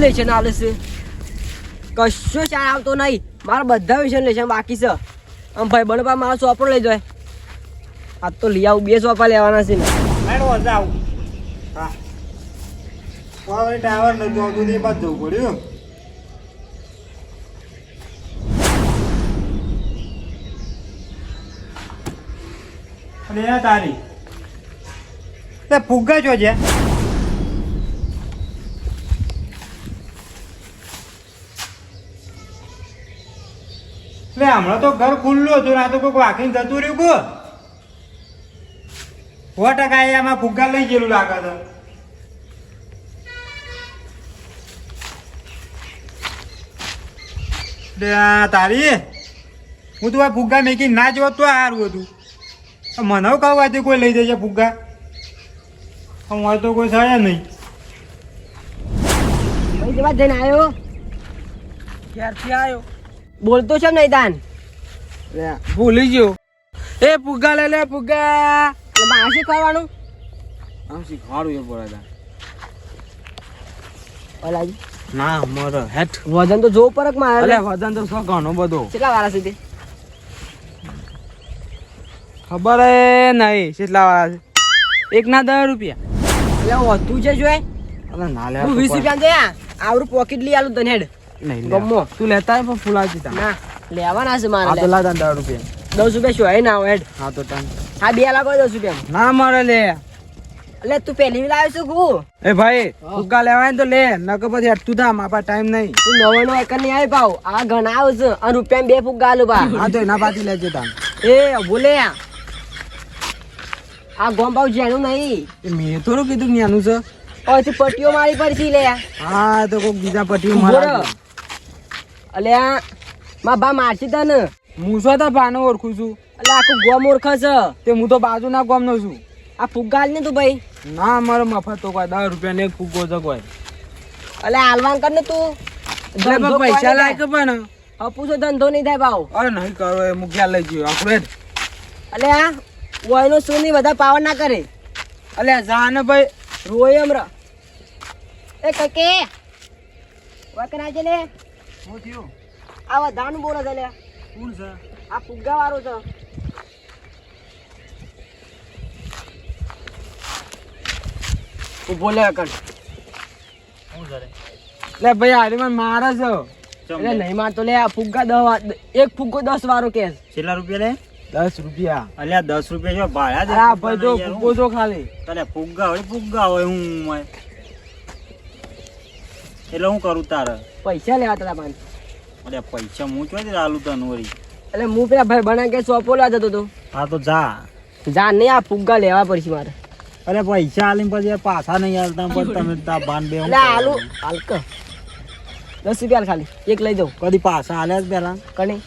Lesson આલે છે કશો ચાર આવતો નહીં મારા બધા વિષય લેશન બાકી છે આમ ભાઈ બનપા મારો સોપડો લઈ જાય આજ તો લઈ આવું 2 સોપા લેવાના છે ને મેડો જાવ હા ઓય ટાવર ન જો દૂધી બાદ જવું પડ્યું અને તારી તે ફુગ્ગા જો છે લે હમણાં તો ઘર ખુલ્લું હતું આ તો કોઈક વાંકીને જતું રહ્યું કો 100% આમાં ફુગ્ગા લઈ ગયેલું લાગે છે લે આ તારી હું તો આ ફુગ્ગા મેકી ના જોત તો સારું હતું મને કહું આજે કોઈ લઈ જશે ફુગ્ગા અમારે તો કોઈ થાય નહીં ભાઈ જવા જઈને આવ્યો ક્યારથી આવ્યો બોલતો છે નહીં દાન ભૂલી ગયો એ ફુગ્ગા લે ફુગ્ગા આ શું કરવાનું આમ શીખવાડું એ પડે ઓલાજી ના મારો હેઠ વજન તો જોવું પરક માં અલે વજન તો સો ઘણો બધો કેટલા વાળા છે તે ખબર એ નહીં કેટલા વાળા છે એક ના 10 રૂપિયા એટલે વધુ છે જોય અલે ના લે હું 20 રૂપિયા છે આવરું પોકેટ લઈ આલું તને હેડ નહીં ગમો તું લેતા પણ ફૂલાજી તા ના લેવાના છે આ મારે તો લાદા 10 રૂપિયા 10 રૂપિયા શું હે ના હેડ હા તો ટાઈમ હા 2 લાખો 10 રૂપિયા ના મારે લે એટલે તું પહેલી લાવ્યો છું કુ એ ભાઈ ફુગ્ગા લેવાય ને તો લે નકર પછી અટતું થા માપા ટાઈમ નહીં તું 99 એકર ની આવી પાવ આ ઘણા આવે છે અને રૂપિયા 2 ફુગ્ગા આલું બા હા તો એના પાછી લેજે તાન એ બોલે આ ગોમ પાવ જેનું નહીં એ મેં થોડું કીધું કે આનું છે ઓયથી પટ્ટીઓ મારી પડશે લે હા તો કોક બીજા પટ્ટીઓ ઉભો મારા રહો. અલ્યા મા બા મારશે તને હું શું તો પાનો ઓળખું છું એટલે આખું ગોમ ઓળખે છે તે હું તો બાજુના ગામનો છું આ ફુગ્ગા આલ ને તું ભાઈ ના મારો મફત તો કોઈ 10 રૂપિયા ને એક ફુગ્ગો છે કોઈ એટલે હાલવાન કર ને તું એટલે પણ ધંધો પૈસા કોઈને લાય કે પણ થાય. અપુસો ધંધો નહીં થાય ભાવ અરે નહીં કરો એ મુખ્યા લઈ ગયો આપણે એટલે આ ઓયનો શું નહીં બધા પાવર ના કરે અલે જાને ભાઈ રોય એમ ર એ કકે વકરા છે લે શું થયું આ વધાનું બોલે છે લે કોણ છે આ ફુગ્ગા વાળો છે ઉભો લે કણ શું કરે લે ભાઈ આરે મને મારે છે એટલે નહીં મારતો લે આ ફુગ્ગા 10 એક ફુગ્ગો 10 વાળો કે કેટલા રૂપિયા લે 10 રૂપિયા અલ્યા 10 રૂપિયા જો ભાડા દે આ ભાઈ તો ફુગ્ગો જો ખાલી તારે ફુગ્ગા હોય હું એટલે હું કરું તારે પૈસા લેવા તારા પાંચ અરે પૈસા હું ચોથી આલું તને વળી એટલે હું પેલા ભાઈ બના કે સોપો લેવા જતો તો હા તો જા જા નહીં આ ફુગ્ગા લેવા પડશે મારે અરે પૈસા આલીને પછી યાર પાછા નહીં આલતા પણ તમે તા બાન બે એટલે આલુ હાલક 10 રૂપિયા ખાલી એક લઈ જાઉં કદી પાછા આલ્યા જ પેલા કણી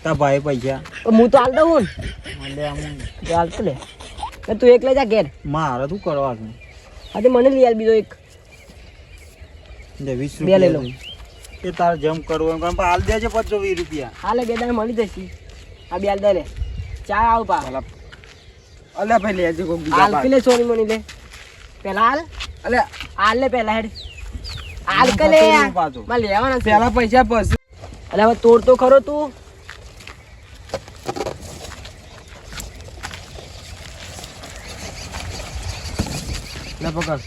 તા ભાઈ પૈસા તો હું તો હાલ દઉં એટલે આમ ને હાલતો લે એટલે તું એક લઈ જા ઘેર મારે શું કરવાનું આજે મને લઈ આલ બીજો એક એટલે 20 બે લઈ લઉં. રૂપિયા એ તારે જેમ કરવું એમ પણ હાલ દેજે 25 રૂપિયા હાલે બે દાડે મળી જશે આ બે હાલ દે લે ચા આવ પા અલે ભાઈ લેજે કોક બીજા હાલ કે લે સોની મની લે પેલા હાલ અલે હાલ લે પેલા હેડ હાલ કે લે માં લેવાના છે પેલા પૈસા પછી અલે હવે તોડ તો ખરો તું લે પકડ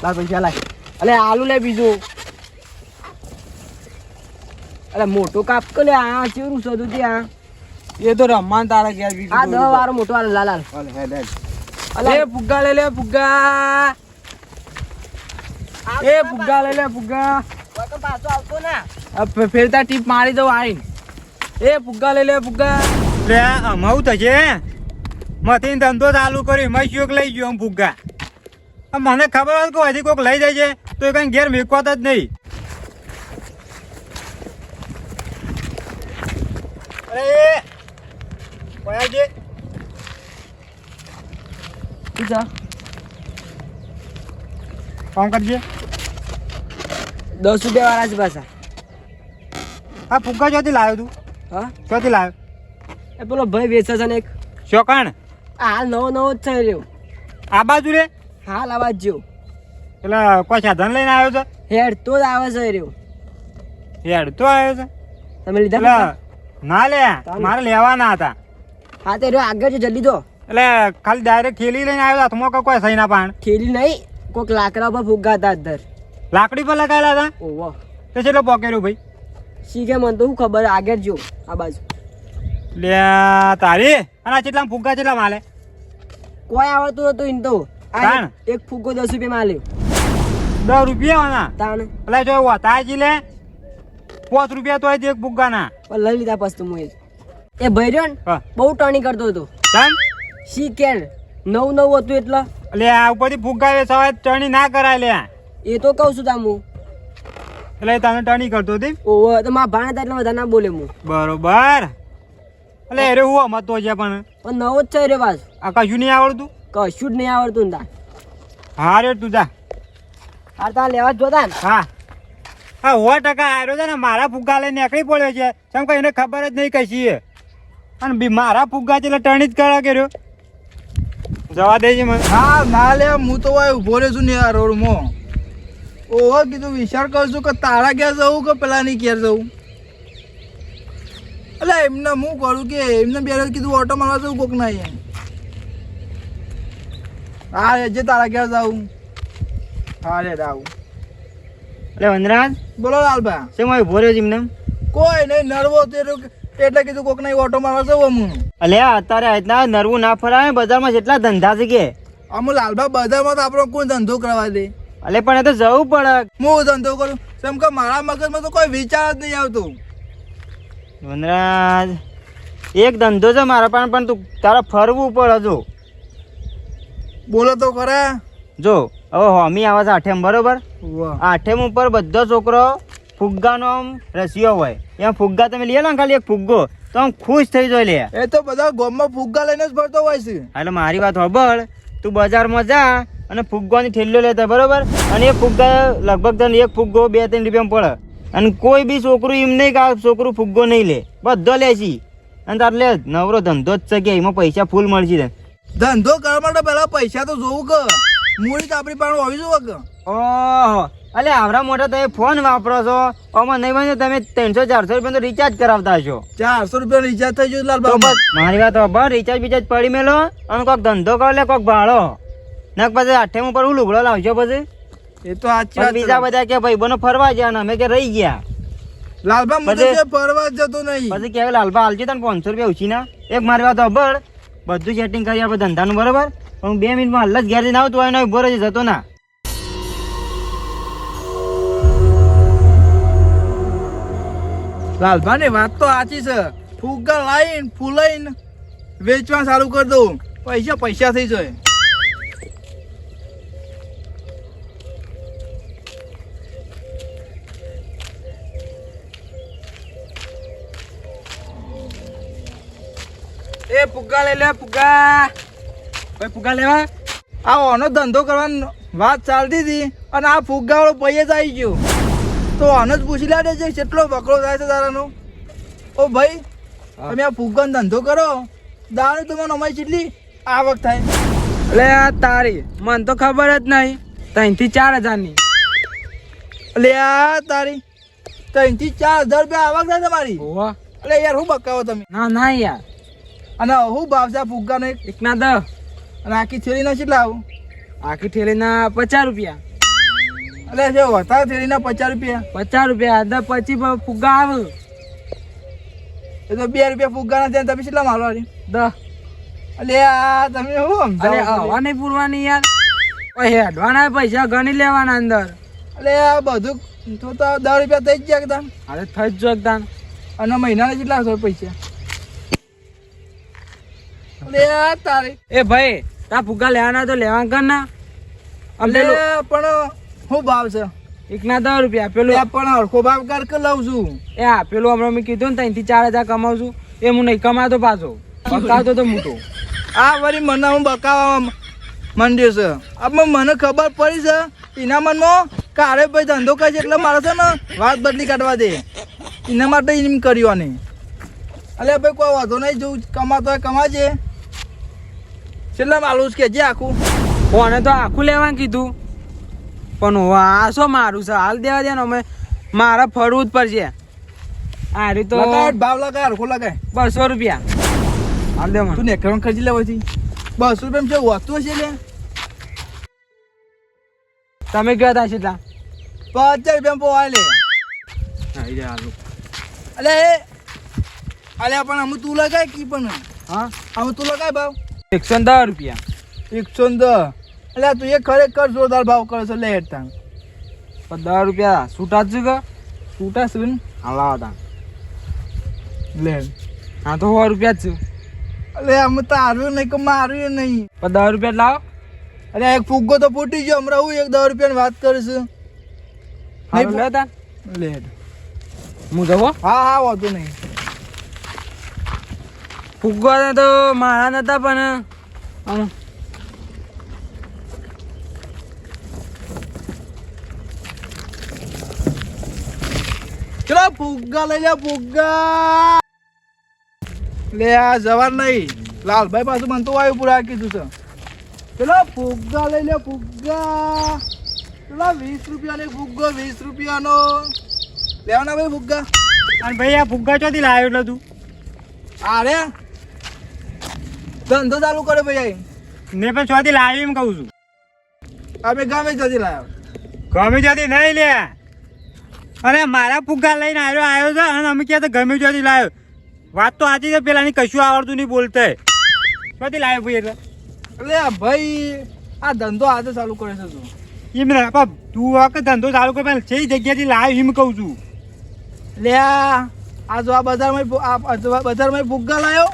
લા પૈસા લાય અલે આલુ લે બીજું અલે મોટો કાપ કે લે આ ચેરું સદું તે આ એ તો રમવાન તારા ઘેર બીજું આ 10 વાળો મોટો હાલ લાલ હાલ અલે હેડ હેડ અલે એ ફુગ્ગા લે ફુગ્ગા એ ફુગ્ગા લે ફુગ્ગા કોઈ તો પાછો આવતો ના अब ફેરતા ટીપ મારી દઉં આઈન એ ફુગ્ગા લે ફુગ્ગા લે અમાવું થશે મથી ધંધો ચાલુ કર્યો મેં શોક લઈ ગયો આમ ફુગ્ગા મને ખબર હોય કે હજી કોઈક લઈ જાય છે તો એ કઈ ઘેર મેકવાત જ નહીં અરે પયાજી જા કામ કરજે 10 રૂપિયા વાળા છે પાછા આ ફુગ્ગા ચોથી લાવ્યો તું હા ચોથી લાવ્યો એ પેલો ભાઈ વેચે છે ને એક શોકાણ હાલ નવો નવો જ થઈ રહ્યો આ બાજુ રે હાલ આવાજ જો એટલે કોઈ સાધન લઈને આવ્યો છે? હેડ તો જ આવે છે રહ્યો. હેડ તો આવ્યો છે? તમે લીધા એટલે ફુગ્ગા? ના લે, મારે લેવાના હતા. હા તે રહ્યો આગળ જો જલ્દી દો. એટલે ખાલી ડાયરેક્ટ થેલી લઈને આવ્યો હાથમાં કોઈ સહી ના પાણ. થેલી નહીં, કોઈક લાકડા પર ફુગ્ગા હતા અંદર. લાકડી પર લગાવેલા હતા? ઓહો તો કેટલો પોકેર્યો ભાઈ? શીખે મને તો શું ખબર, આગળ જો આ બાજુ. લે તારી અને આ કેટલા ફુગ્ગા કેટલા માલે? કોઈ આવડતું નતું ઇન તો. આ તાણ. એક ફુગ્ગો 10 રૂપિયામાં આલ્યો. 10 રૂપિયા વાના? તાણ એટલે જો વતાજી લે 5 રૂપિયા તો એક ફુગ્ગાના. પણ લઈ લીધા પછી તો હું એ ભાઈ રહ્યો ને હા. બહુ ટર્નિંગ કરતો હતો. તમ શીખે નવું હતું એટલે. એટલે આ ઉપરથી ફુગ્ગા વેચાવે ટર્ની ના કરાય લે. એ તો કહું છું તામું. એટલે તને ટર્ની કરતો હતી? ઓહો તો મારા ભાણ હતા એટલે વધારે ના બોલે હું. બરોબર. એટલે અરે હું મતો છે પણ પણ નવો જ છે રે પાછો. આ કશું નહીં આવડતું? કશું જ નહીં આવડતું ને તાર. હા રે તું જા. હાર તાર લેવા જ જોતા ને. હા હા 100% આવ્યો છે ને. મારા ફુગ્ગા લઈને નીકળી પડ્યો છે. કેમ કે એને ખબર જ નહીં કશી. અને મારા ફુગ્ગા છે એટલે ટર્ની જ કરા કર્યો. જવા દેજે મને. હા ના લે, હું તો ભાઈ ઉભો રહ્યો છું ને આ રોડમાં. ઓહો કીધું વિચાર કરું છું કે તારા ઘેર જવું કે પેલાની ઘેર જવું. એટલે એમને હું કરું કે એમને બે કીધું ઓટો મારવા જવું કોક ના એમ. હા રે જે તારા ઘેર જવું. હા રે આવું. એટલે વનરાજ બોલો લાલભા. શેમ ઉભો રહ્યો છે એમને? કોઈ નહીં નરવો એટલે કીધું કોક નહીં ઓટો મારવા જવું હું. અલે અત્યારે આજના નરવું ના ફરાય. બજારમાં જેટલા ધંધા છે કે આમ લાલભા બજારમાં તો આપણો કોઈ ધંધો કરવા દે. અલે પણ એ તો જવું પડે. હું ધંધો કરું કેમ કે મારા મગજમાં તો કોઈ વિચાર જ નહીં આવતો. વનરાજ એક ધંધો છે મારા પણ તું તારે ફરવું પડે. જો બોલો તો ખરા. જો હવે હોમી આવે છે આઠેમ બરોબર. આઠેમ ઉપર બધો છોકરો ફુગ્ગાનો આમ રસિયો હોય. એમ ફુગ્ગા તમે લઈ લો ને ખાલી એક ફુગ્ગો તો આમ ખુશ થઈ જાય લે. એ તો બધા ગામમાં ફુગ્ગા લઈને જ ફરતો હોય છે. એટલે મારી વાત સાંભળ. તું બજારમાં જા અને ફુગ્ગાની થેલીઓ લેતા બરોબર. અને એ ફુગ્ગા લગભગ તને એક ફુગ્ગો 2-3 રૂપિયામાં પડે. અને કોઈ બી છોકરું એમ નહીં કે આ છોકરું ફુગ્ગો નહીં લે. બધો લે છે. અને તાર લે નવરો ધંધો જ છે કે એમાં પૈસા ફૂલ મળશે તને. ધંધો કરવા માટે પેલા પૈસા તો જોવું કે મૂડી તો આપણી પાસે હોવી જોઈએ કે. ઓહો અલે આવડા મોટા તમે ફોન વાપરો છો. આમાં નહીં બને તમે 300-400 રૂપિયા તો રિચાર્જ કરાવતા હશો. 400 રૂપિયા રિચાર્જ થઈ ગયું તો લાલબા. બસ મારી વાત સાંભળ. રિચાર્જ બીચાર્જ પડી મેલો અને કોઈક ધંધો કરો લે કોઈક ભાડો. ને પછી આઠેમ ઉપર હું લુગડો લાવજો પછી. એ તો સાચી વાત. બીજા બધા કે ભાઈ બનો ફરવા ગયા ને અમે કે રહી ગયા. લાલબા હું તો ફરવા જ જતો નહીં. પછી કે લાલબા હાલજો તને 500 રૂપિયા ઉછી ના. એક મારી વાત સાંભળ. બધું સેટિંગ કરી આપણે ધંધાનું બરોબર. પણ 2 મિનિટમાં હાલ જ ઘેર જઈને આવતું હોય ને ઉભો રહેજે જતો ના. લાલબા ની વાત તો સાચી છે. ફુગ્ગા લાઈન ફૂલાઈને વેચવા ચાલુ કરી દઉં. પૈસા થઈ જાય. એ ફુગ્ગા લઈ લે ફુગ્ગા. ભાઈ ફુગ્ગા લેવા. આ ઓનો ધંધો કરવાની વાત ચાલતી હતી અને આ ફુગ્ગા વાળો ભાઈ જ આવી ગયો. તો આનો જ પૂછી લાગે છે કેટલો બકરો થાય છે તારાનો. ઓ ભાઈ તમે આ ફુગ્ગાનો ધંધો કરો દારૂ તમારે અમારી કેટલી આવક થાય? એટલે આ તારી મને તો ખબર જ નહીં. 3 થી 4,000 એટલે આ તારી 3 થી 4,000 રૂપિયા આવક થાય તમારી? ઓવા એટલે યાર હું બકાવો તમે. ના યાર. અને હું ભાવ છે આ ફુગ્ગાનો એક? એક ના 10. અને આખી થેલીના કેટલા આવું? આખી થેલીના 50 રૂપિયા. એટલે જો વધારે થેલીના 50 રૂપિયા. 50 રૂપિયા 10 પછી ફુગ્ગા આવે. એ તો 2 રૂપિયા ફુગ્ગાના થયા તમે કેટલા મારવા? 10. એટલે આ તમે શું અરે સમજાવો? હવા નહીં પૂરવાની યાર. હેડવાના પૈસા ગણી લેવાના અંદર. એટલે આ બધું તો 10 રૂપિયા થઈ જ ગયા એકદમ. અરે થઈ જ જો એકદમ. અને મહિનાના કેટલા છો પૈસા? એટલે આ તારી એ ભાઈ તા ફુગ્ગા લેવાના તો લેવા કર ના. એટલે પણ શું ભાવ છે? એક ના 10 રૂપિયા. પેલું એટલે પણ હરખો ભાવ કર કે લઉં છું. એ હા પેલું હમણાં મેં કીધું ને 3 થી 4,000 કમાવું છું એ હું નહીં કમાતો પાછો. બકાવતો તો મોટો. આ વળી મને હું બકાવા માંડ્યો છે. આમાં મને ખબર પડી છે એના મનમાં કે અરે ભાઈ ધંધો કરે છે એટલે મારે છે ને વાત બદલી કાઢવા દે. એના માટે એમ કર્યું આને. એટલે ભાઈ કોઈ વાંધો નહીં જો કમાતો હોય કમાજે. કેટલા માલું કે જે આખું કોને તો આખું લેવાનું કીધું. પણ આ શું મારું છે હાલ દેવા દે ને અમે મારે ફરવું જ પડશે આ રી તો લગાડ ભાવ લગાડ હરખો લગાડ 200 રૂપિયા હાલ દે મને તું નેકરણ ખર્ચી લે પછી 200 રૂપિયા છે હોતું હશે લે તમે કયો હતા સીધા 50 રૂપિયા પોવાય લે અલે અલે પણ અમે તું લગાય કી પણ હા અમે તું લગાય ભાવ 110 રૂપિયા 110 અલે તું એ ખરેખર જોરદાર ભાવ કરે છે લે હેઠતા 10 રૂપિયા છૂટા જ કે છૂટા સુન હાલા હતા લે હા તો 100 રૂપિયા જ છે અલે અમે તારું નહીં કે મારું નહીં 10 રૂપિયા લાવો અરે એક ફુગ્ગો તો ફૂટી ગયો હમણાં હું 10 રૂપિયાની વાત કરીશ હાલો લે તા લે હું જવો હા હા વાંધો નહીં ફુગ્ગા તો મારા નતા પણ ચલો ફુગ્ગા લઈ લે ફુગ્ગા લે આ જવાર નહીં લાલભાઈ પાછું મને તો વાયુ પૂરા કીધું છે ચલો ફુગ્ગા લઈ લે ફુગ્ગા ચલો 20 રૂપિયાનો ફુગ્ગો 20 રૂપિયાનો લેવાના ભાઈ ફુગ્ગા અને ભાઈ આ ફુગ્ગા ચોથી લાવ્યો એટલે તું અરે ધંધો ચાલુ કરે ભાઈ ને પણ ચોથી લાવ્યો એમ કહું છું અમે ગામે જતી લાવ્યો ગમે ત્યાંથી નહીં લે અરે મારા ફુગ્ગા લઈને આવ્યો છે અને અમે ક્યાં તો ગમે ત્યાંથી લાવ્યો વાત તો સાચી છે પેલાની કશું આવડતું નહીં બોલતે ક્યાંથી લાવ્યો ભાઈ એટલે એટલે આ ભાઈ આ ધંધો આજે ચાલુ કરે છે તું એમ ને બાપ તું વખત ધંધો ચાલુ કર પણ જે જગ્યાથી લાવ્યો એમ કહું છું લે આ જો આ બજારમાં ફુગ્ગા લાવ્યો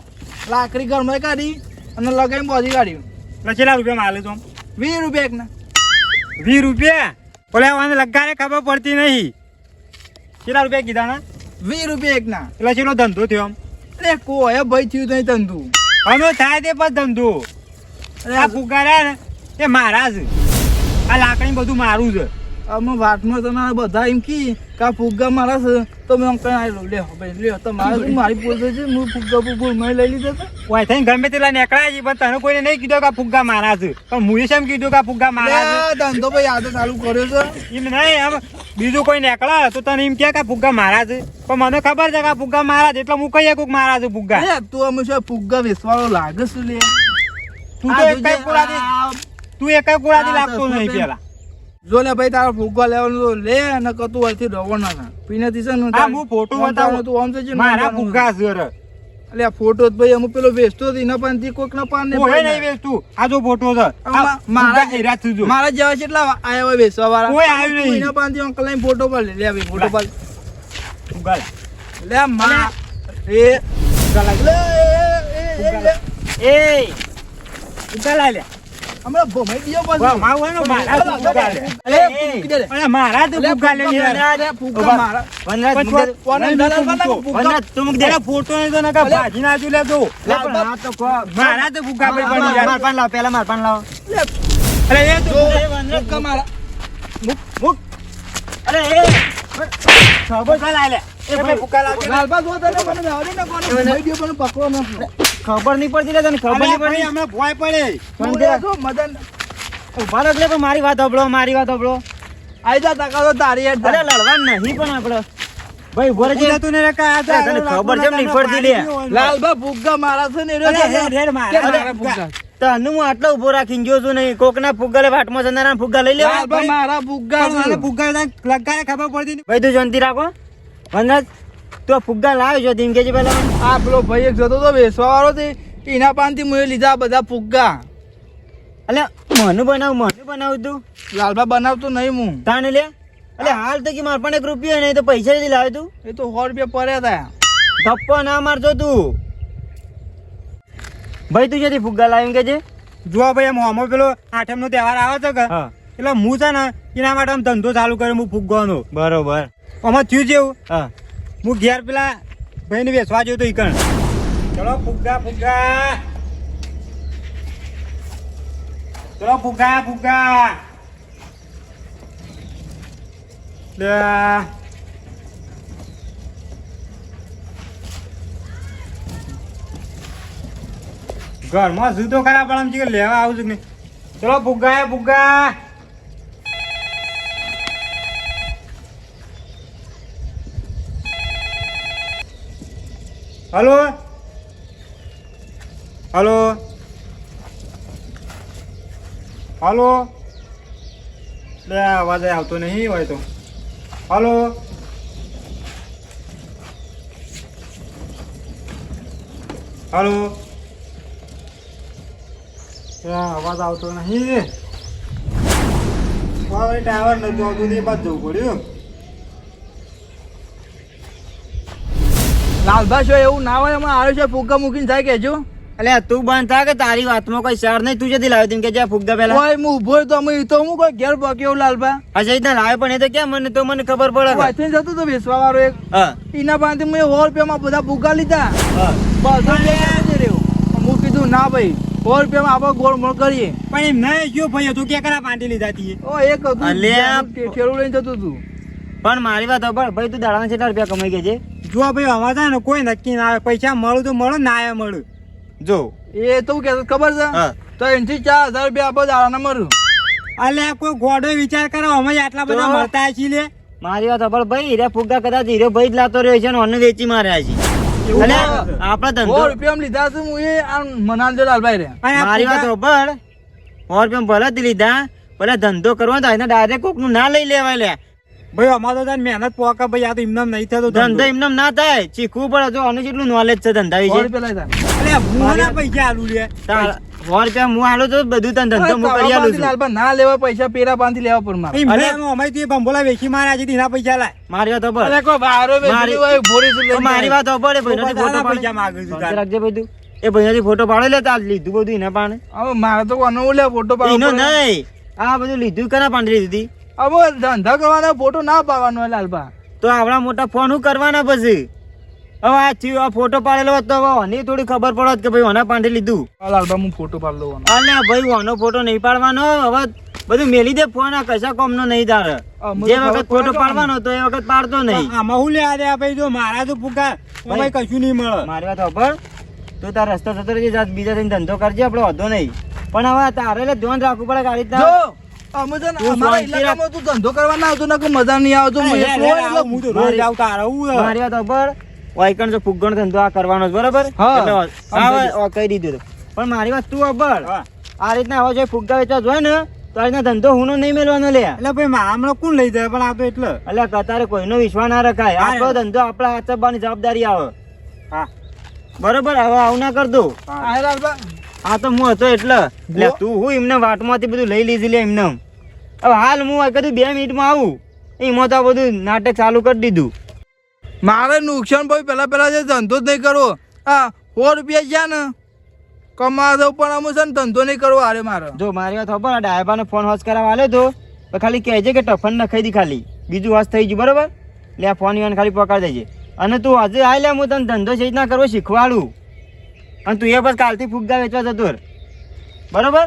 લાકડી ઘરમાં કાઢી અને લગાવીને બોધી કાઢ્યું એટલે કેટલા રૂપિયા માલે તો 20 રૂપિયા એકના 20 રૂપિયા બોલે મને લગાડે ખબર પડતી નહીં કેટલા રૂપિયા કીધા ને 20 રૂપિયા એકના એટલે ચેલો ધંધો થયો આમ અરે કોઈ ભાઈ થયું નહીં ધંધો અમે થાય તે પણ ધંધો અરે આ ફુગ્ગા રહ્યા ને એ મારા છે આ લાકડી બધું મારું છે અમે વાતમાં તમારે બધા એમ કી કે આ ફુગ્ગા મારા છે તો મેં અંકલ આવ્યો લે ભાઈ લ્યો તમારે શું મારી પોલ છે હું ફુગ્ગા મેં લઈ લીધો હતો ઓય થઈને ગમે તેટલા નીકળ્યા છે પણ તને કોઈને નહીં કીધું કે આ ફુગ્ગા મારા છે પણ મુએ શેમ કીધું કે આ ફુગ્ગા મારા છે આ ધંધો ભાઈ આજે ચાલુ કર્યો છે એમ નહીં આમ બીજું કોઈ નીકળે તો તને એમ કે આ ફુગ્ગા મારા છે પણ મને ખબર છે કે આ ફુગ્ગા મારા છે એટલે હું કહીએ કોક મારા છે ફુગ્ગા અરે તું અમે શું ફુગ્ગા વેચવાળો લાગે છે લે તું તો એકાઈ કુળાથી લાગતો નહીં પેલા જો ને ભાઈ તારો ફુગ્ગા લેવાનું તો લે અને કતું હોયથી રવો ના પીનાથી છે ને આ હું ફોટો બતાવું તું આમ થઈ મારા ફુગ્ગા છે રે એટલે આ ફોટો જ ભાઈ અમે પેલો વેચતો હતી ના પાન થી કોઈક ના પાન ને કોઈ નહીં વેચતું આ જો ફોટો છે મારા હેરા છું જો મારા જેવા કેટલા આયા હોય વેચવા વાળા કોઈ આવ્યું નહીં. એના પાન થી અંકલ લઈને ફોટો પર લે ભાઈ ફોટો પર ફુગ્ગા લે મા એ ફુગ્ગા લાગ લે એ ફુગ્ગા લાગ લે હમણાં ભમાઈ દિયો વાહ, પાછું વાહ, વાહ, મારા ફુગ્ગા લે. અરે મારા તો ફુગ્ગા લે ફુગ્ગા મારા ફોટો નહીં તો નકા ભાજી નાખ્યું લે તો મારા તો ફુગ્ગા ભાઈ બની યાર. અરે એ તો ફુગ્ગા મારા મુક અરે એ ખબર કા લાય લે એ ભાઈ ફુગ્ગા લાવ લાલબા જો તને મને આવડે ને કોને ભમાઈ દિયો પણ પકડો ન ખબર નહીં પડતી લે તને ખબર નહીં પડી હમણાં ભોય પડે મદન ઉભા રાખ લે પણ મારી વાત સાંભળો આઈ જા તાકા તો તારી હેડ અરે લડવા નહીં પણ આપણે ભાઈ ઉભો રહેજે તું ને કા તને ખબર કેમ નહીં પડતી લે લાલબા ફુગ્ગા મારા છે ને રેડ મારા ફુગ્ગા તને હું આટલો ઉભો રાખીને ગયો છું નહીં કોકના ફુગ્ગા લે વાટમાં જનારા ફુગ્ગા લઈ લેવા લાલબા મારા ફુગ્ગા છે ફુગ્ગા લગાડે ખબર પડતી નહીં ભાઈ તું શાંતિ રાખો વનરાજ તું ફુગ્ગા લાવ્યો છો ધીમ કેજી પેલા આ પેલો ભાઈ એક જતો તો વેચવા વાળો તે એના પાનથી મેં લીધા બધા ફુગ્ગા એટલે મને બનાવું તું લાલબા બનાવતો નહીં હું તાને લે એટલે હાલ તો કે માર પણ 1 રૂપિયા નહીં તો પૈસા જ લાવ્યો તું એ તો 100 રૂપિયા પડ્યા હતા ધપ્પો ના મારજો તું ભાઈ તું જેથી ફુગ્ગા લાવીને કે છે જો ભાઈ આમ હોમો પેલો આઠમનો તહેવાર આવે છે કે એટલે હું છે ને એના માટે આમ ધંધો ચાલુ કર્યો હું ફુગ્ગાનો બરોબર આમાં થયું જેવું હા હું ઘેર પેલા ભાઈને વેચવા જેવું તો ઈકણ ચલો ફુગ્ગા ચલો ફુગ્ગા લે ઘરમાં શું તો ખરા પણ આમ લેવા આવું છું નહીં ચલો ફુગ્ગા હલો હલો હલો લે અવાજ આવતો નહીં હોય તો હલો હલો અવાજ આવતો નહીં ટાવર નથી આવતું એ બાદ જવું પડ્યું લાલભાઈ શું એવું ના હોય એમાં આવ્યો છે ફુગ્ગા મૂકીને જાય કેજો એટલે તું બંધ થા કે તારી વાતમાં કોઈ શર નહીં તું જતી લાવ્યો કે જ્યાં ફુગ્ગા પેલા કોઈ હું ઉભો તો અમે તો હું કોઈ ઘેર પક્યો લાલભા અચ્છા રીતના લાવે પણ એ તો કેમ મને તો મને ખબર પડે વાંચીને જતો તો વેચવા વાળો એક હા એના પાસેથી મેં 100 રૂપિયામાં બધા ફુગ્ગા લીધા હા બધો રહ્યો હું કીધું ના ભાઈ 100 રૂપિયામાં આપણે ગોળ મોળ કરીએ પણ એમ નહીં જો ભાઈ તું ક્યાં કરા પાંટી લીધા તી ઓ એક હતું અલ્યા. ઠેલું લઈને જતું હતું પણ મારી વાત ખબર ભાઈ તું દાડાના કેટલા રૂપિયા કમાઈ ગયા છે જો ભાઈ અમારે થાય ને કોઈ નક્કી ના આવે પૈસા મળું તો મળે ના આવે મળું જો એ તો કે ખબર છે હા તો એનથી 4000 રૂપિયા આપણે દાડાના મળ્યું અલ્યા કોઈ ગોડો વિચાર કરો અમે આટલા બધા તો? મળતા છીએ લે મારી વાત ખબર ભાઈ હીરા ફુગ્ગા કદાચ હીરો ભાઈ જ લાતો રહ્યો છે ને અન્ન વેચી માર્યા છે એવું અને ના. આપણા 100 ધંધો રૂપિયામાં લીધા છે હું એ આ મનાલજો લાલભાઈ રે અને આ મારી વાત ફુગ્ગા- ખબર 100 રૂપિયા ભલે જ લીધા ભલે ધંધો કરવો તો એને ડાયરેક્ટ કોક નું ના લઈ લેવાય લે ભાઈ અમારે તો તાર મહેનત પોકા ભાઈ આ તો એમને નહીં થતો ધંધો એમને ના થાય શીખવું પડે જો આનું જેટલું નોલેજ છે ધંધા 100 વિશે રૂપિયા લીધા અલ્યા હું ના પૈસા આલું લે 100 રૂપિયા હું આલું તો બધું તને ધંધો હું કરી આલું છું લાલભાઈ ના લેવા પૈસા પેરા પાંથી લેવા પર મારે એમને અલ્યા. અમે તો એ બંબોલા વેચી માર્યા છે એના પૈસા લાય મારી વાત ખબર અરે કોઈ બારો મારી- વેચી હોય ભોરી થી તો લઈને મારી વાત ખબર એ ભાઈનો ફોટો પૈસા પાડે માંગુ છું શાંતિ રાખજે ભાઈ તું એ ભાઈનાથી ફોટો પાડે લે તાર લીધું બધું એના પાણે હવે મારે તો કોનો લે ફોટો એનો પાડવાનો નહીં આ બધું લીધું કના પાંડે લીધી હવે ધંધા કરવાનો ફોટો ના પાડવાનો હોય લાલભા તો આવડા મોટા ફોન શું કરવાના પછી હવે આ થયું આ ફોટો પાડેલો હોત તો હવે આની થોડી ખબર પડત કે ભાઈ ઓના પાંડે લીધું લાલભા હું ફોટો પાડ લઉં અલે ભાઈ ઓનો ફોટો નહીં પાડવાનો હવે બધું મેલી દે ફોન આ કશા કોમનો નહીં તારે મને જે તો વખત ખબર ફોટો પડે પાડવાનો તો એ વખત પાડતો નહીં આમાં હું લે આ ભાઈ જો મારા તો ફુગ્ગા ભાઈ કશું નહીં મળે મારી વાત ખબર તું તાર રસ્તો જતો રહેજે જાત બીજા થઈને ધંધો કરજે આપણે વાંધો નહીં પણ હવે તારે એટલે ધ્યાન રાખવું પડે કે આ રીતના જો અમે તો તું અમારા શાંતિ ઇલાકામાં તું ધંધો કરવા ના આવતો ને કે મજા નહીં આવતો હું અલ્યા, એકલો હોય અલ્યા, હું તો રોજ આવું તારે હું મારી વાત ખબર વાયકણ જો ફુગ્ગણ ધંધો આ કરવાનો છે બરાબર હા. એટલે સમજાઈ હવે કહી દીધું તું. પણ મારી વાત તું ખબર હા. આ રીતના હવે જો ફુગ્ગા વેચવા જોઈએ ને તો આ રીતના ધંધો હુંનો નહીં મેળવાનો લે એટલે ભાઈ મારા હમણાં કોણ લઈ જાય પણ આ તો એટલે એટલે કતારે કોઈનો વિશ્વાસ ના રખાય હા, આપણો ધંધો આપણા હાથ ચબાવવાની જવાબદારી આવે હા બરોબર હવે આવું ના કરતો આ લાલભા આ તો હું હતો એટલે તું હું એમને વાટમાંથી બધું લઈ લીધી લે એમને હવે હાલ હું આ કીધું 2 મિનિટમાં આવું એમાં તો આ બધું નાટક ચાલુ કરી દીધું મારે નુકસાન ભાઈ પેલા જે ધંધો જ નહીં કરવો હા 100 રૂપિયા જ્યાં ને કમા દઉં પણ અમે છે ને ધંધો નહીં કરવો અરે મારે જો મારી વાત ખબર ડાયબાને ફોન હોશ કરાવવા આલ્યો તો તો ખાલી કહેજે કે ટફન નખાઈ દી ખાલી બીજું હોશ થઈ ગયું બરોબર એટલે આ ફોન ઈવન ખાલી પકડી દેજે અને તું હજુ આય લે હું તને ધંધો છે રીતના કરવો શીખવાડું અને તું એ બસ કાલથી ફુગ્ગા વેચવા જતો રહે. બરોબર